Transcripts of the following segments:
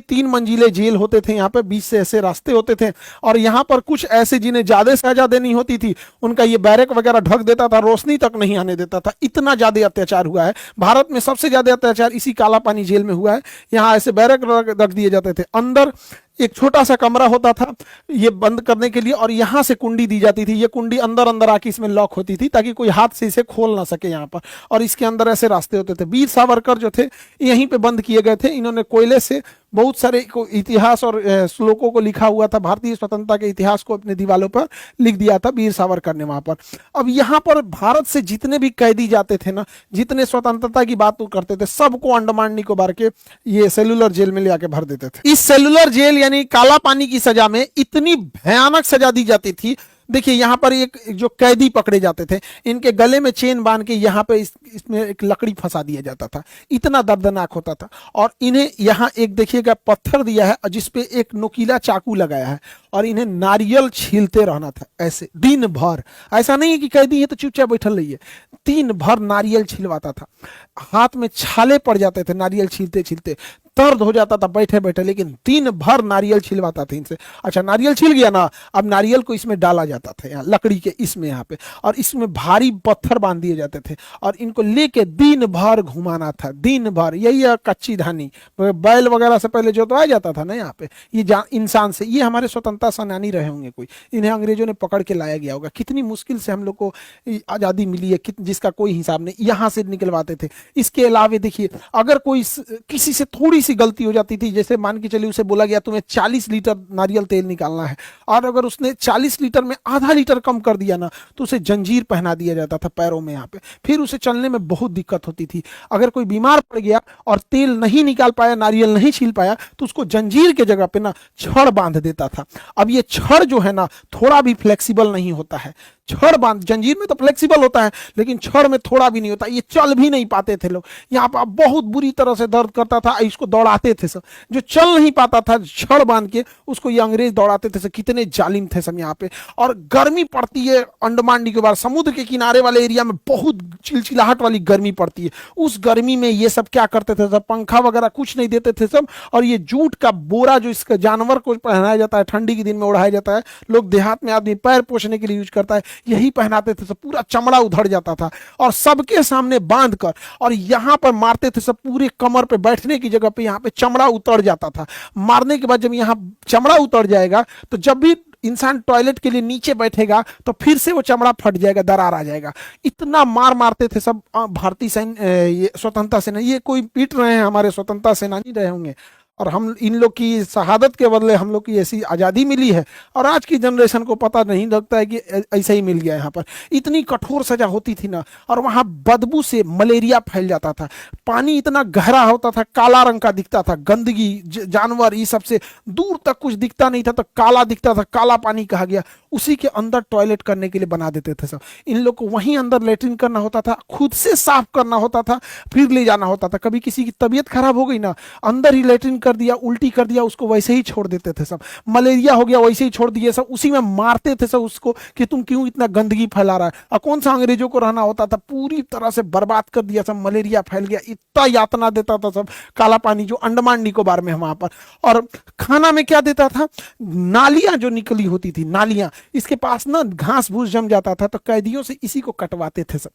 3 मंजिले जेल होते थे, यहाँ पे 20 से ऐसे रास्ते होते थे, और यहाँ पर कुछ ऐसे जिन्हें ज्यादा सजा देनी होती थी उनका ये बैरक वगैरह ढक देता था, रोशनी तक नहीं आने देता था। इतना ज्यादा अत्याचार हुआ है, भारत में सबसे ज्यादा अत्याचार इसी काला पानी जेल में हुआ है। यहाँ ऐसे बैरक रख दिए जाते थे, अंदर एक छोटा सा कमरा होता था ये बंद करने के लिए, और यहां से कुंडी दी जाती थी, ये कुंडी अंदर अंदर आके इसमें लॉक होती थी ताकि कोई हाथ से इसे खोल ना सके यहाँ पर, और इसके अंदर ऐसे रास्ते होते थे। वीर सावरकर जो थे यहीं पे बंद किए गए थे, इन्होंने कोयले से बहुत सारे इतिहास और श्लोकों को लिखा हुआ था, भारतीय स्वतंत्रता के इतिहास को अपने दीवारों पर लिख दिया था वीर सावरकर ने वहां पर। अब यहाँ पर भारत से जितने भी कैदी जाते थे ना, जितने स्वतंत्रता की बात करते थे, सबको अंडमान निकोबार के ये सेलुलर जेल में ले आके भर देते थे। इस सेलुलर जेल यानी काला पानी की सजा में इतनी भयानक सजा दी जाती थी। देखिए यहाँ पर एक जो कैदी पकड़े जाते थे, इनके गले में चेन बांध के यहाँ पे इसमें एक लकड़ी फंसा दिया जाता था, इतना दर्दनाक होता था। और इन्हें यहाँ एक देखिएगा पत्थर दिया है जिसपे एक नुकीला चाकू लगाया है, और इन्हें नारियल छीलते रहना था ऐसे दिन भर। ऐसा नहीं है कि कैदी है तो चुपचाप बैठल रहिए, दिन भर नारियल छिलवाता था, हाथ में छाले पड़ जाते थे नारियल छीलते छीलते, दर्द हो जाता था बैठे बैठे, लेकिन दिन भर नारियल छिलवाता था इनसे। अच्छा, नारियल छिल गया ना, अब नारियल को इसमें डाला जाता था, यहाँ लकड़ी के इसमें यहाँ पे, और इसमें भारी पत्थर बांध दिए जाते थे, और इनको लेके दिन भर घुमाना था, दिन भर। यही है कच्ची धानी, बैल वगैरह से पहले जोतवाया जाता था ना यहाँ पे, ये इंसान से। ये हमारे स्वतंत्रता सेनानी रहे होंगे कोई, इन्हें अंग्रेजों ने पकड़ के लाया गया होगा। कितनी मुश्किल से हम लोग को आज़ादी मिली है, जिसका कोई हिसाब नहीं, यहाँ से निकलवाते थे। इसके अलावा देखिए, अगर कोई किसी से थोड़ी सी गलती हो जाती थी, जैसे मान के चलिए उसे बोला गया तुम्हें 40 लीटर नारियल तेल निकालना है, और अगर उसने 40 लीटर में आधा लीटर कम कर दिया ना, तो उसे जंजीर पहना दिया जाता था पैरों में यहाँ पे, फिर उसे चलने में बहुत दिक्कत होती थी। अगर कोई बीमार पड़ गया और तेल नहीं निकाल पाया, नारियल नहीं छील पाया, तो उसको जंजीर के जगह पे ना छड़ बांध देता था। अब ये छड़ जो है ना थोड़ा भी फ्लेक्सिबल नहीं होता है, छड़ बांध, जंजीर में तो फ्लेक्सिबल होता है लेकिन छड़ में थोड़ा भी नहीं होता, ये चल भी नहीं पाते थे लोग। यहाँ पर बहुत बुरी तरह से दर्द करता था, इसको दौड़ाते थे सब, जो चल नहीं पाता था छड़ बांध के उसको ये अंग्रेज दौड़ाते थे सब। कितने जालिम थे सब यहाँ पे। और गर्मी पड़ती है अंडमान निकोबार समुद्र के किनारे वाले एरिया में, बहुत चिलचिलाहट वाली गर्मी पड़ती है। उस गर्मी में ये सब क्या करते थे सब, पंखा वगैरह कुछ नहीं देते थे सब, और ये जूट का बोरा जो इसका जानवर को पहनाया जाता है, ठंडी के दिन में उड़ाया जाता है, लोग देहात में आदमी पैर पोछने के लिए यूज करता है, यही पहनाते थे सब। पूरा चमड़ा उधड़ जाता था, और सबके सामने बांध कर और यहां पर मारते थे सब। पूरे कमर पे बैठने की जगह पे यहाँ पे चमड़ा उतर जाता था। मारने के बाद जब यहाँ चमड़ा उतर जाएगा तो जब भी इंसान टॉयलेट के लिए नीचे बैठेगा तो फिर से वो चमड़ा फट जाएगा, दरार आ जाएगा। इतना मार मारते थे सब भारतीय सैन्य, स्वतंत्रता सेना। ये कोई पीट रहे हैं हमारे स्वतंत्रता सेनानी रहे होंगे, और हम इन लोग की शहादत के बदले हम लोग की ऐसी आज़ादी मिली है, और आज की जनरेशन को पता नहीं लगता है कि ऐसा ही मिल गया। यहाँ पर इतनी कठोर सजा होती थी ना, और वहाँ बदबू से मलेरिया फैल जाता था। पानी इतना गहरा होता था, काला रंग का दिखता था, गंदगी जानवर ये सबसे दूर तक कुछ दिखता नहीं था, तो काला दिखता था, काला पानी कहा गया। उसी के अंदर टॉयलेट करने के लिए बना देते थे सब। इन लोग को वहीं अंदर लेटरिन करना होता था, खुद से साफ करना होता था, फिर ले जाना होता था। कभी किसी की तबीयत खराब हो गई ना, अंदर ही लेटरिन कर दिया, उल्टी कर दिया, उसको वैसे ही छोड़ देते थे सब। मलेरिया हो गया, वैसे ही छोड़ दिए सब, उसी में मारते थे सब उसको कि तुम क्यों इतना गंदगी फैला रहा है। और कौन सा अंग्रेजों को रहना होता था, पूरी तरह से बर्बाद कर दिया सब। मलेरिया फैल गया, इतना यातना देता था सब काला पानी जो अंडमान निकोबार में वहां पर। और खाना में क्या देता था, नालियां जो निकली होती थी, नालियां, इसके पास ना घास भूस जम जाता था, तो कैदियों से इसी को कटवाते थे सब।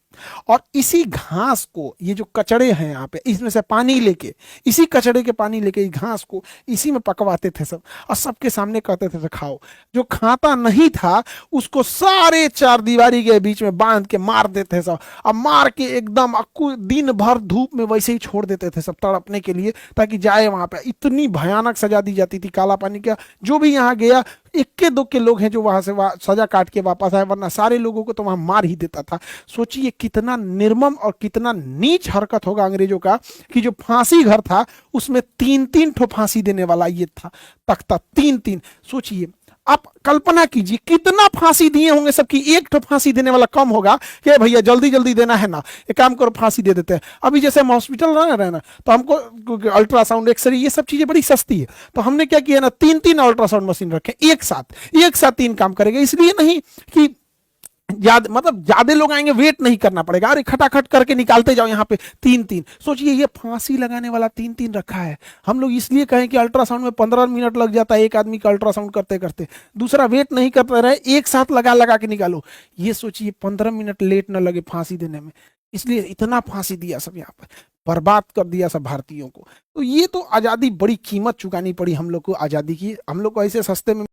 और इसी घास को, ये जो कचड़े हैं यहाँ पे, इसमें से पानी लेके, इसी कचड़े के पानी लेके घास को इसी में पकवाते थे सब, और सबके सामने कहते थे खाओ। जो खाता नहीं था उसको सारे चार दीवारी के बीच में बांध के मार देते सब। अब मार के एकदम दिन भर धूप में वैसे ही छोड़ देते थे सब तड़पने के लिए, ताकि जाए वहां पे। इतनी भयानक सजा दी जाती थी काला पानी का। जो भी यहाँ गया, इक्के दुक्के लोग हैं जो वहां से सजा काट के वापस आए, वरना सारे लोगों को तो वहां मार ही देता था। सोचिए कितना निर्मम और कितना नीच हरकत होगा अंग्रेजों का, कि जो फांसी घर था उसमें 3-3 ठो फांसी देने वाला ये था तख्ता, 3-3। सोचिए, आप कल्पना कीजिए कितना फांसी दिए होंगे सबकी, एक ठो फांसी देने वाला कम होगा कि भैया जल्दी जल्दी देना है ना, एक काम करो फांसी दे देते हैं। अभी जैसे हम हॉस्पिटल रहे ना, तो हमको अल्ट्रासाउंड, एक्सरे, ये सब चीजें बड़ी सस्ती है, तो हमने क्या किया ना, 3-3 अल्ट्रासाउंड मशीन रखे एक साथ 3 काम करेगा। इसलिए नहीं कि ज्यादा लोग आएंगे, वेट नहीं करना पड़ेगा, अरे खटाखट करके निकालते जाओ यहाँ पे तीन तीन। सोचिए ये फांसी लगाने वाला तीन तीन रखा है। हम लोग इसलिए कहें कि अल्ट्रासाउंड में 15 मिनट लग जाता है एक आदमी का अल्ट्रासाउंड करते करते, दूसरा वेट नहीं करते रहे, एक साथ लगा लगा के निकालो। ये सोचिए 15 मिनट लेट न लगे फांसी देने में, इसलिए इतना फांसी दिया सब यहाँ पर, बर्बाद कर दिया सब भारतीयों को। तो ये तो आजादी, बड़ी कीमत चुकानी पड़ी हम लोग को आजादी की, हम लोग को ऐसे सस्ते में